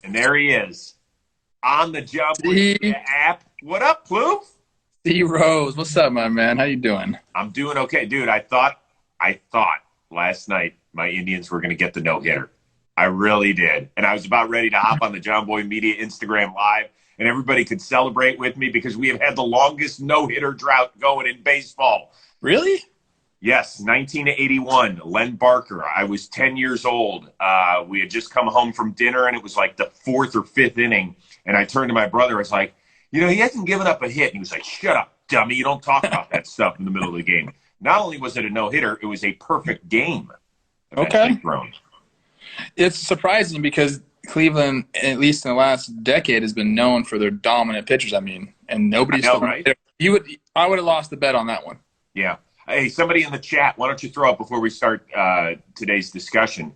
And there he is on the JOMBOY app. What up, Plouffe? C. Rose, what's up, my man? How you doing? I'm doing okay. Dude, I thought last night my Indians were going to get the no-hitter. I really did. And I was about ready to hop on the JOMBOY Media Instagram Live, and everybody could celebrate with me because we have had the longest no-hitter drought going in baseball. Really? Yes, 1981, Len Barker. I was 10 years old. We had just come home from dinner, and it was like the fourth or fifth inning. And I turned to my brother. I was like, he hasn't given up a hit. And he was like, shut up, dummy. You don't talk about that stuff in the middle of the game. Not only was it a no-hitter, it was a perfect game. Okay. It's surprising because Cleveland, at least in the last decade, has been known for their dominant pitchers. I mean, and nobody's still right? I would have lost the bet on that one. Yeah. Hey, somebody in the chat, why don't you throw up before we start today's discussion?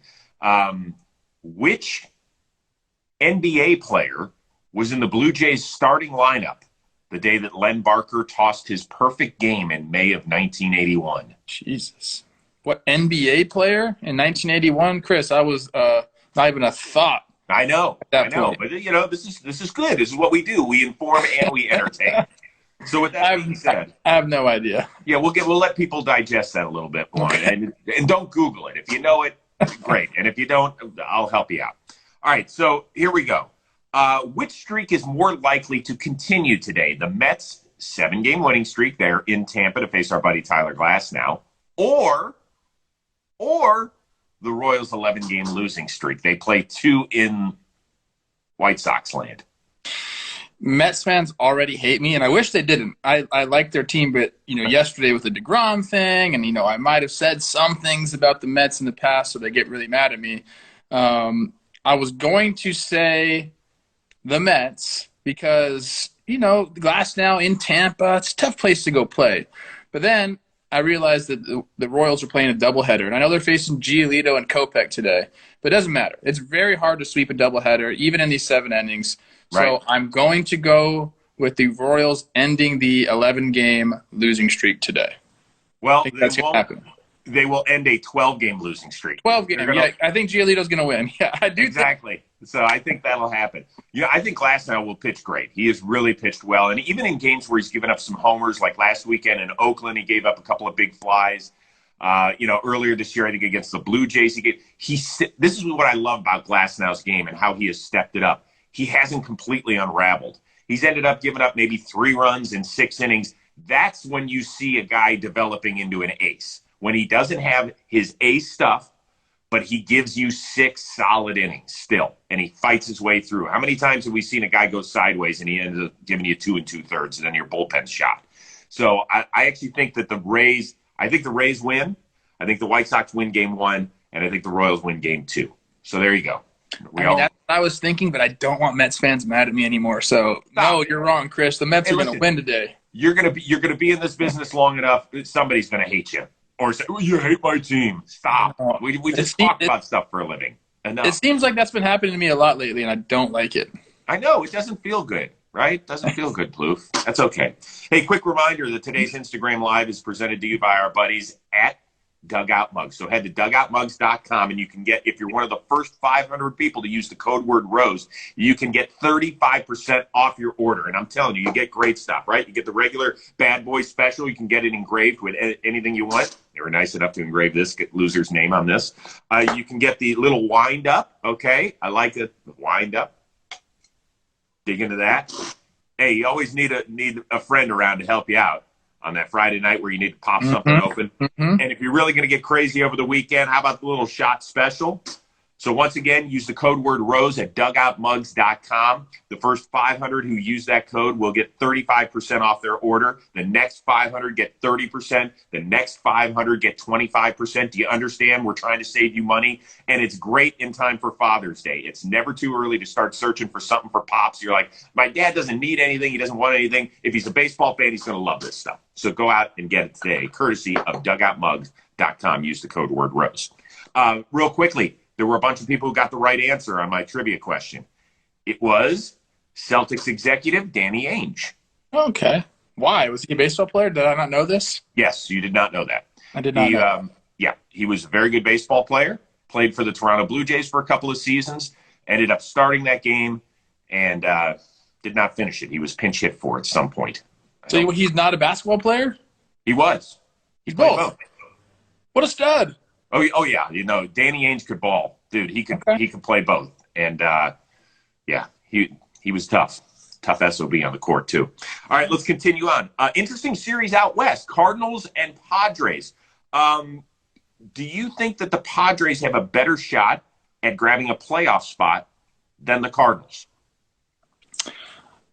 Which NBA player was in the Blue Jays starting lineup the day that Len Barker tossed his perfect game in May of 1981? Jesus. What NBA player in 1981? Chris, I was not even a thought. I know. But this is good. This is what we do. We inform and we entertain. So with that being said, I have no idea. Yeah, we'll let people digest that a little bit more, and don't Google it. If you know it, great, and if you don't, I'll help you out. All right, so here we go. Which streak is more likely to continue today? The Mets' 7-game winning streak. They're in Tampa to face our buddy Tyler Glass now, or the Royals' 11-game losing streak. They play 2 in White Sox land. Mets fans already hate me, and I wish they didn't. I like their team, but, yesterday with the DeGrom thing, and, I might have said some things about the Mets in the past, so they get really mad at me. I was going to say the Mets because, Glass now in Tampa, it's a tough place to go play. But then I realized that the Royals are playing a doubleheader, and I know they're facing Giolito and Kopech today, but it doesn't matter. It's very hard to sweep a doubleheader, even in these 7 innings. So right. I'm going to go with the Royals ending the 11-game losing streak today. Well, I think that's going to happen. They will end a 12-game losing streak. 12-game. Yeah, I think Giolito's going to win. Yeah, I do. Exactly. So I think that'll happen. I think Glasnow will pitch great. He has really pitched well. And even in games where he's given up some homers, like last weekend in Oakland, he gave up a couple of big flies. Earlier this year, I think against the Blue Jays, this is what I love about Glasnow's game and how he has stepped it up. He hasn't completely unraveled. He's ended up giving up maybe 3 runs in 6 innings. That's when you see a guy developing into an ace. When he doesn't have his ace stuff, but he gives you 6 solid innings still, and he fights his way through. How many times have we seen a guy go sideways and he ends up giving you 2 2/3, and then your bullpen's shot? So I actually think that the Rays win. I think the White Sox win game 1, and I think the Royals win game 2. So there you go. That's what I was thinking, but I don't want Mets fans mad at me anymore. So no, you're wrong, Chris. The Mets are going to win today. You're gonna be in this business long enough. Somebody's going to hate you or say, "You hate my team." Stop. We just talk about stuff for a living. Enough. It seems like that's been happening to me a lot lately, and I don't like it. I know. It doesn't feel good, right? Doesn't feel good, Plouffe. That's okay. Hey, quick reminder that today's Instagram Live is presented to you by our buddies at Dugout Mugs. So head to dugoutmugs.com, and you can get, if you're one of the first 500 people to use the code word ROSE, you can get 35% off your order. And I'm telling you, you get great stuff, right? You get the regular Bad Boy special. You can get it engraved with anything you want. They were nice enough to engrave this loser's name on this. You can get the little wind up. Okay. I like it. Wind up. Dig into that. Hey, you always need a friend around to help you out on that Friday night where you need to pop something open. And if you're really going to get crazy over the weekend, how about the little shot special? So once again, use the code word ROSE at dugoutmugs.com. The first 500 who use that code will get 35% off their order. The next 500 get 30%. The next 500 get 25%. Do you understand? We're trying to save you money, and it's great in time for Father's Day. It's never too early to start searching for something for Pops. You're like, my dad doesn't need anything. He doesn't want anything. If he's a baseball fan, he's going to love this stuff. So go out and get it today, courtesy of dugoutmugs.com. Use the code word ROSE. Real quickly, there were a bunch of people who got the right answer on my trivia question. It was Celtics executive Danny Ainge. Okay. Why? Was he a baseball player? Did I not know this? Yes, you did not know that. I did not know. Yeah, he was a very good baseball player, played for the Toronto Blue Jays for a couple of seasons, ended up starting that game and did not finish it. He was pinch hit for at some point. So he's not a basketball player? He was. He's both. What a stud. Oh yeah. Danny Ainge could ball. Dude, he could play both. And he was tough. Tough SOB on the court, too. All right, let's continue on. Interesting series out west, Cardinals and Padres. Do you think that the Padres have a better shot at grabbing a playoff spot than the Cardinals?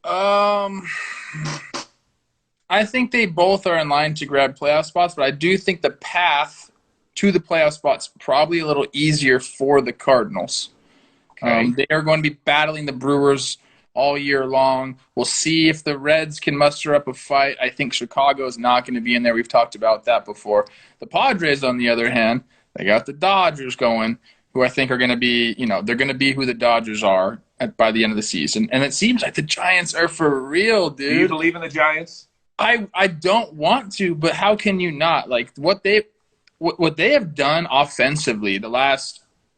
I think they both are in line to grab playoff spots, but I do think the path to the playoff spot's probably a little easier for the Cardinals. Okay. They are going to be battling the Brewers all year long. We'll see if the Reds can muster up a fight. I think Chicago is not going to be in there. We've talked about that before. The Padres, on the other hand, they got the Dodgers going, who I think are going to be, they're going to be who the Dodgers are by the end of the season. And it seems like the Giants are for real, dude. Do you believe in the Giants? I don't want to, but how can you not? Like what they have done offensively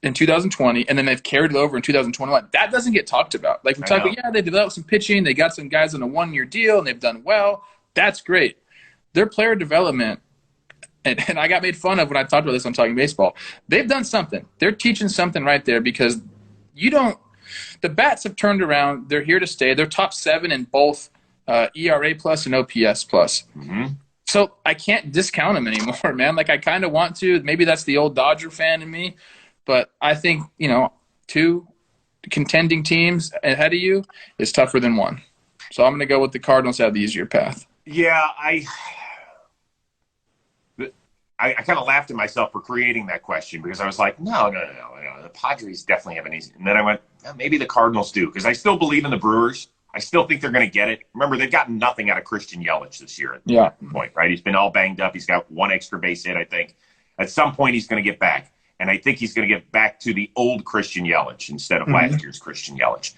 in 2020, and then they've carried it over in 2021. That doesn't get talked about. Like we talk about, they developed some pitching, they got some guys on a 1-year deal, and they've done well. That's great. Their player development, and I got made fun of when I talked about this on Talking Baseball. They've done something. They're teaching something right there because the bats have turned around. They're here to stay. They're top 7 in both ERA plus and OPS plus. Mm-hmm. So I can't discount them anymore, man. Like I kind of want to. Maybe that's the old Dodger fan in me. But I think, 2 contending teams ahead of you is tougher than 1. So I'm going to go with the Cardinals have the easier path. Yeah, I kind of laughed at myself for creating that question because I was like, no. The Padres definitely have an easy. And then I went, maybe the Cardinals do because I still believe in the Brewers. I still think they're going to get it. Remember, they've gotten nothing out of Christian Yelich this year at that point, right? He's been all banged up. He's got 1 extra base hit, I think. At some point, he's going to get back. And I think he's going to get back to the old Christian Yelich instead of last year's Christian Yelich.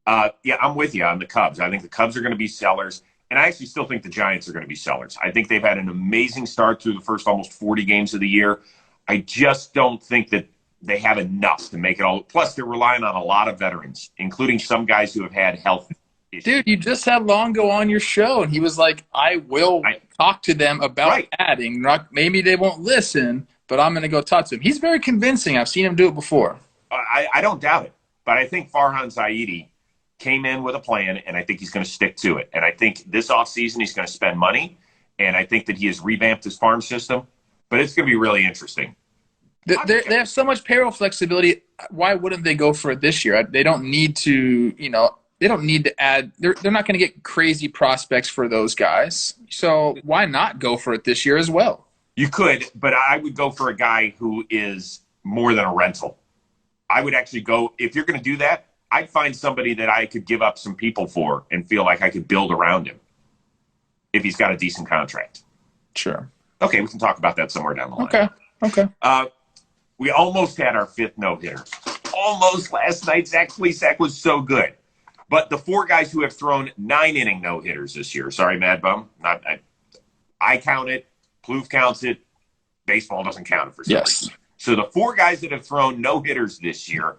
I'm with you on the Cubs. I think the Cubs are going to be sellers. And I actually still think the Giants are going to be sellers. I think they've had an amazing start through the first almost 40 games of the year. I just don't think that they have enough to make it all. Plus, they're relying on a lot of veterans, including some guys who have had health issues. Dude, you just had Longo on your show, and he was like, I will talk to them about adding. Maybe they won't listen, but I'm going to go talk to him. He's very convincing. I've seen him do it before. I don't doubt it. But I think Farhan Zaidi came in with a plan, and I think he's going to stick to it. And I think this offseason he's going to spend money, and I think that he has revamped his farm system. But it's going to be really interesting. They have so much payroll flexibility. Why wouldn't they go for it this year? They don't need to, they don't need to add. They're not going to get crazy prospects for those guys. So why not go for it this year as well? You could, but I would go for a guy who is more than a rental. I would actually go, if you're going to do that, I'd find somebody that I could give up some people for and feel like I could build around him if he's got a decent contract. Sure. Okay, we can talk about that somewhere down the line. Okay. We almost had our 5th no-hitter. Almost last night. Zach Plesac was so good. But the 4 guys who have thrown 9-inning no-hitters this year, sorry, Mad Bum, I count it, Plouffe counts it, baseball doesn't count it for some reason. So the 4 guys that have thrown no-hitters this year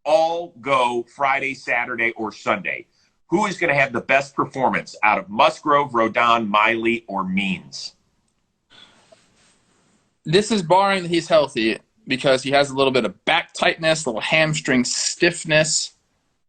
all go Friday, Saturday, or Sunday. Who is going to have the best performance out of Musgrove, Rodon, Miley, or Means? This is barring that he's healthy because he has a little bit of back tightness, a little hamstring stiffness.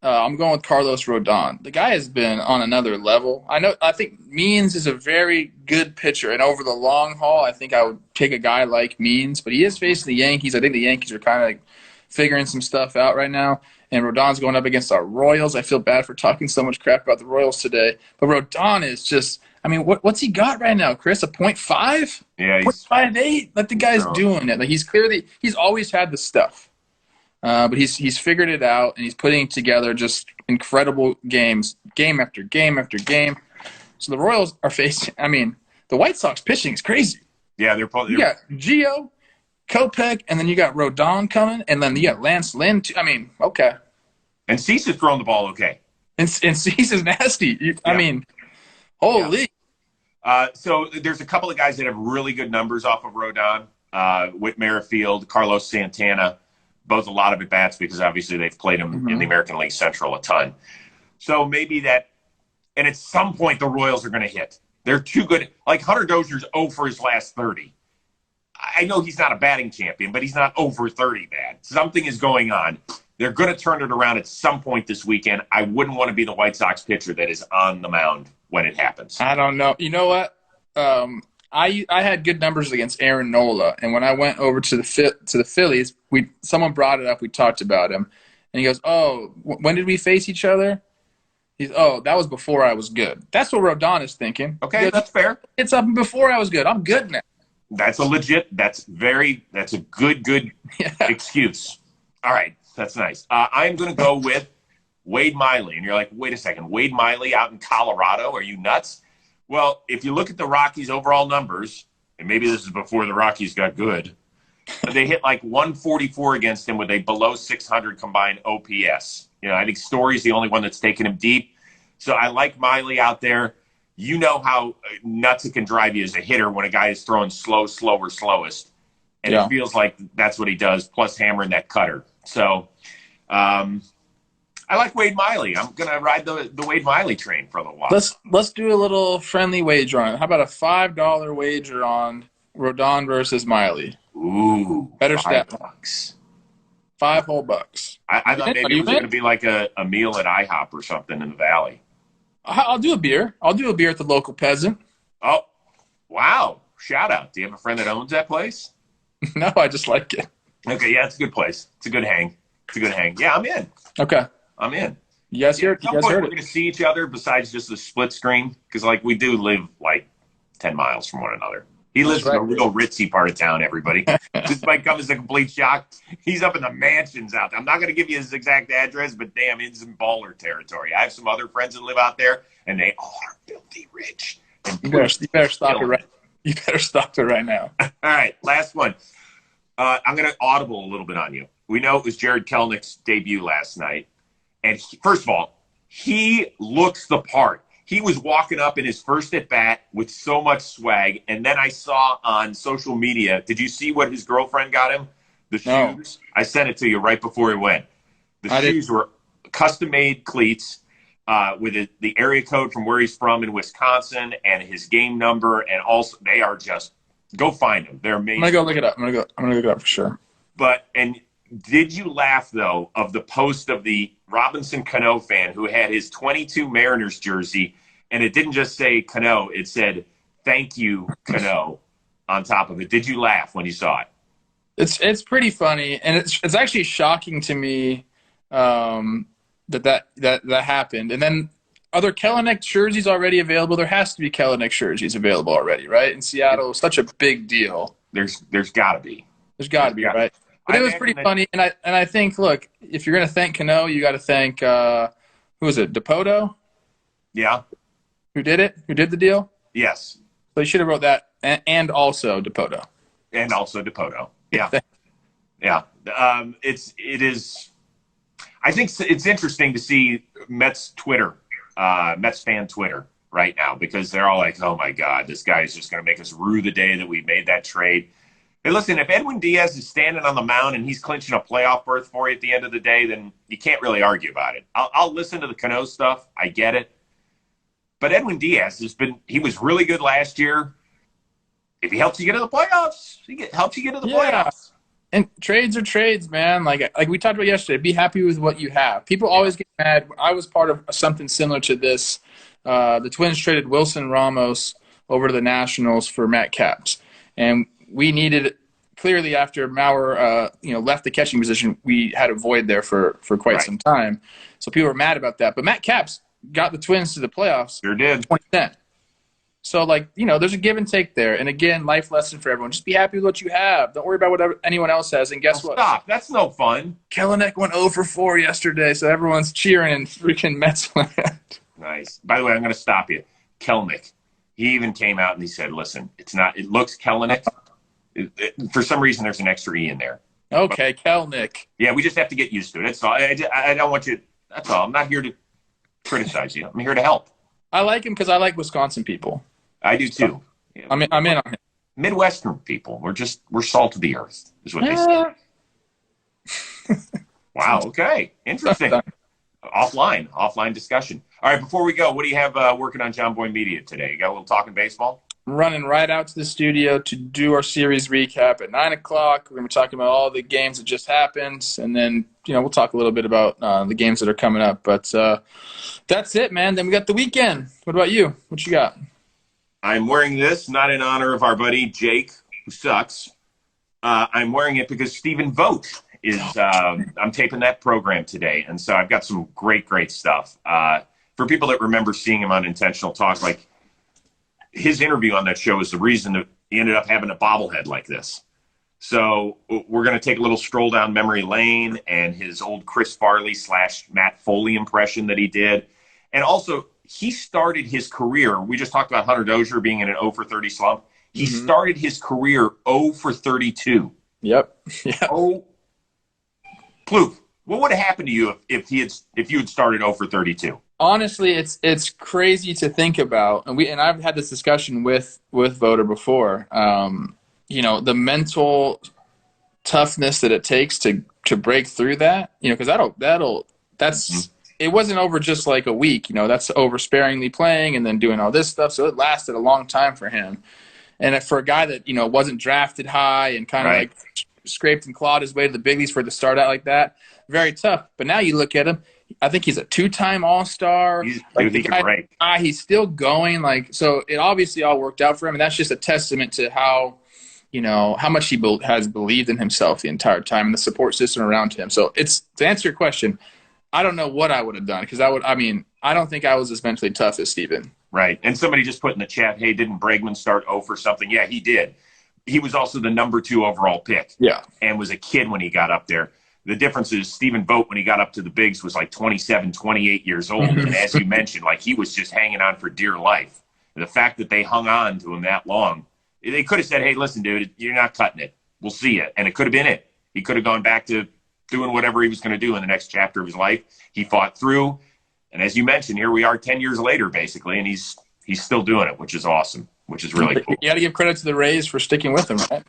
I'm going with Carlos Rodon. The guy has been on another level. I think Means is a very good pitcher, and over the long haul, I think I would take a guy like Means, but he is facing the Yankees. I think the Yankees are kind of like figuring some stuff out right now, and Rodon's going up against our Royals. I feel bad for talking so much crap about the Royals today, but Rodon is just – what's he got right now, Chris? A 0.5? Yeah, 0.58? Like the guy's doing it. Like he's always had the stuff. But he's figured it out, and he's putting together just incredible games, game after game after game. So the Royals are facing – the White Sox pitching is crazy. Yeah, you got Gio, Kopech, and then you got Rodon coming, and then you got Lance Lynn too. Okay. And Cease is throwing the ball okay. And Cease is nasty. Holy. Yeah. So there's a couple of guys that have really good numbers off of Rodon, Whit Merrifield, Carlos Santana. both a lot of at-bats because obviously they've played him in the American League Central a ton. So maybe that, and at some point the Royals are going to hit. They're too good. Like Hunter Dozier's 0 for his last 30. I know he's not a batting champion, but he's not over 30 bad. Something is going on. They're going to turn it around at some point this weekend. I wouldn't want to be the White Sox pitcher that is on the mound when it happens. I don't know. You know what? I had good numbers against Aaron Nola, and when I went over to the Phillies, someone brought it up. We talked about him, and he goes, "Oh, when did we face each other?" That was before I was good. That's what Rodon is thinking. Okay, goes, that's fair. It's up before I was good. I'm good now. That's a good excuse. All right, that's nice. I'm going to go with Wade Miley. And you're like, wait a second, Wade Miley out in Colorado? Are you nuts? Well, if you look at the Rockies' overall numbers, and maybe this is before the Rockies got good, they hit like 144 against him with a below 600 combined OPS. I think Story's the only one that's taken him deep. So I like Miley out there. You know how nuts it can drive you as a hitter when a guy is throwing slowest. And It feels like that's what he does, plus hammering that cutter. So I like Wade Miley. I'm going to ride the Wade Miley train for a little while. Let's do a little friendly wager on it. How about a $5 wager on Rodon versus Miley? Ooh, better step. $5. $5 whole bucks. I thought maybe it was going to be like a meal at IHOP or something in the Valley. I'll do a beer. I'll do a beer at the local peasant. Oh, wow. Shout out. Do you have a friend that owns that place? No, I just like it. Okay, yeah, it's a good place. It's a good hang. Yeah, I'm in. Okay. I'm in. You guys heard it. We're going to see each other besides just the split screen because, we do live, 10 miles from one another. He lives in a real ritzy part of town, everybody. This might come as a complete shock. He's up in the mansions out there. I'm not going to give you his exact address, but damn, it's in baller territory. I have some other friends that live out there, and they all are filthy rich. You better stop it right. You better stop it right now. All right, last one. I'm going to audible a little bit on you. We know it was Jarred Kelenic's debut last night. And first of all, he looks the part. He was walking up in his first at-bat with so much swag. And then I saw on social media, did you see what his girlfriend got him? The shoes? I sent it to you right before he went. The shoes were custom-made cleats with the area code from where he's from in Wisconsin and his game number. And also, they are just – go find them. They're amazing. I'm going to go look it up. I'm going to look it up for sure. And did you laugh, though, of the post of the Robinson Cano fan who had his 22 Mariners jersey, and it didn't just say Cano, it said, "Thank you, Cano," on top of it. Did you laugh when you saw it? It's pretty funny, and it's actually shocking to me that happened. And then are there Kelenic jerseys already available? There has to be Kelenic jerseys available already, right? In Seattle, such a big deal. There's got to be. There's got to be, right? But it was pretty funny, and I think, look, if you're going to thank Cano, you got to thank who was it, DePoto? Yeah. Who did it? Who did the deal? Yes. So you should have wrote that, and also DePoto. And also DePoto. Yeah. Yeah. It is. I think it's interesting to see Mets fan Twitter right now because they're all like, "Oh my God, this guy is just going to make us rue the day that we made that trade." Hey, listen, if Edwin Diaz is standing on the mound and he's clinching a playoff berth for you at the end of the day, then you can't really argue about it. I'll listen to the Cano stuff. I get it. But Edwin Diaz he was really good last year. If he helps you get to the playoffs, helps you get to the playoffs. And trades are trades, man. Like we talked about yesterday, be happy with what you have. People always get mad. I was part of something similar to this. The Twins traded Wilson Ramos over to the Nationals for Matt Capps. And we needed, clearly after Mauer left the catching position, we had a void there for quite some time. So people were mad about that. But Matt Capps got the Twins to the playoffs. Sure did. In 2010. So, there's a give and take there. And, again, life lesson for everyone. Just be happy with what you have. Don't worry about what anyone else has. And guess what? Stop. That's no fun. Kelenic went 0 for 4 yesterday, so everyone's cheering in freaking Mets land. Nice. By the way, I'm going to stop you. Kelenic. He even came out and he said, listen, it looks Kelenic. For some reason, there's an extra E in there. Okay, Kelenic. Yeah, we just have to get used to it. That's all. I don't want you – that's all. I'm not here to criticize you. I'm here to help. I like him because I like Wisconsin people. I do too. Yeah. I'm in on him. Midwestern people. We're salt of the earth, is what they say. Wow. Okay. Interesting. Offline discussion. All right. Before we go, what do you have working on JOMBOY Media today? You got a little talking baseball? Running right out to the studio to do our series recap at 9 o'clock. We're going to be talking about all the games that just happened, and then we'll talk a little bit about the games that are coming up. But that's it, man. Then we got the weekend. What about you? What you got? I'm wearing this not in honor of our buddy Jake, who sucks. I'm wearing it because Stephen Vogt is. I'm taping that program today, and so I've got some great stuff. For people that remember seeing him on Intentional Talk, like his interview on that show is the reason that he ended up having a bobblehead like this. So we're going to take a little stroll down memory lane and his old Chris Farley / Matt Foley impression that he did. And also, he started his career. We just talked about Hunter Dozier being in an 0 for 30 slump. He started his career 0 for 32. Yep. Oh, Plouffe, what would have happened to you if you had started 0 for 32? Honestly, it's crazy to think about, and I've had this discussion with Voter before. The mental toughness that it takes to break through that. Because it wasn't over just like a week. That's over sparingly playing and then doing all this stuff. So it lasted a long time for him. And for a guy that wasn't drafted high and kind of like scraped and clawed his way to the big leagues for it to start out like that, very tough. But now you look at him. I think he's a 2-time All-Star. He's still going. So it obviously all worked out for him, and that's just a testament to how much he has believed in himself the entire time and the support system around him. So it's to answer your question, I don't know what I would have done because I don't think I was as mentally tough as Steven. Right. And somebody just put in the chat, hey, didn't Bregman start 0 for something? Yeah, he did. He was also the number 2 overall pick. Yeah. And was a kid when he got up there. The difference is Stephen Vogt, when he got up to the bigs, was like 27, 28 years old. And as you mentioned, he was just hanging on for dear life. And the fact that they hung on to him that long, they could have said, hey, listen, dude, you're not cutting it. We'll see you. And it could have been it. He could have gone back to doing whatever he was going to do in the next chapter of his life. He fought through. And as you mentioned, here we are 10 years later, basically, and he's still doing it, which is awesome, which is really cool. You got to give credit to the Rays for sticking with him, right?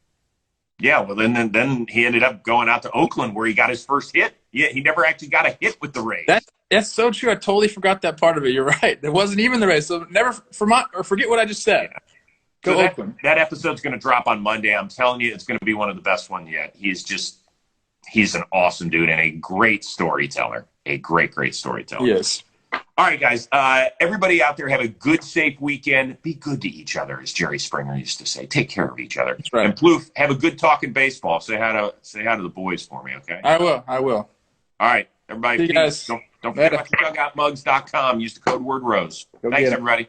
Yeah, well, then he ended up going out to Oakland where he got his first hit. Yeah, he never actually got a hit with the Rays. That's so true. I totally forgot that part of it. You're right. It wasn't even the Rays. So never forget what I just said. Yeah. Go so Oakland. That episode's going to drop on Monday. I'm telling you, it's going to be one of the best ones yet. He's an awesome dude and a great storyteller. A great storyteller. Yes. All right, guys. Everybody out there have a good, safe weekend. Be good to each other, as Jerry Springer used to say. Take care of each other. That's right. And Plouffe, have a good talk in baseball. Say hi to the boys for me, okay? I will. All right, everybody. See you guys. Don't forget about dugoutmugs.com. Use the code word ROSE. Thanks, everybody.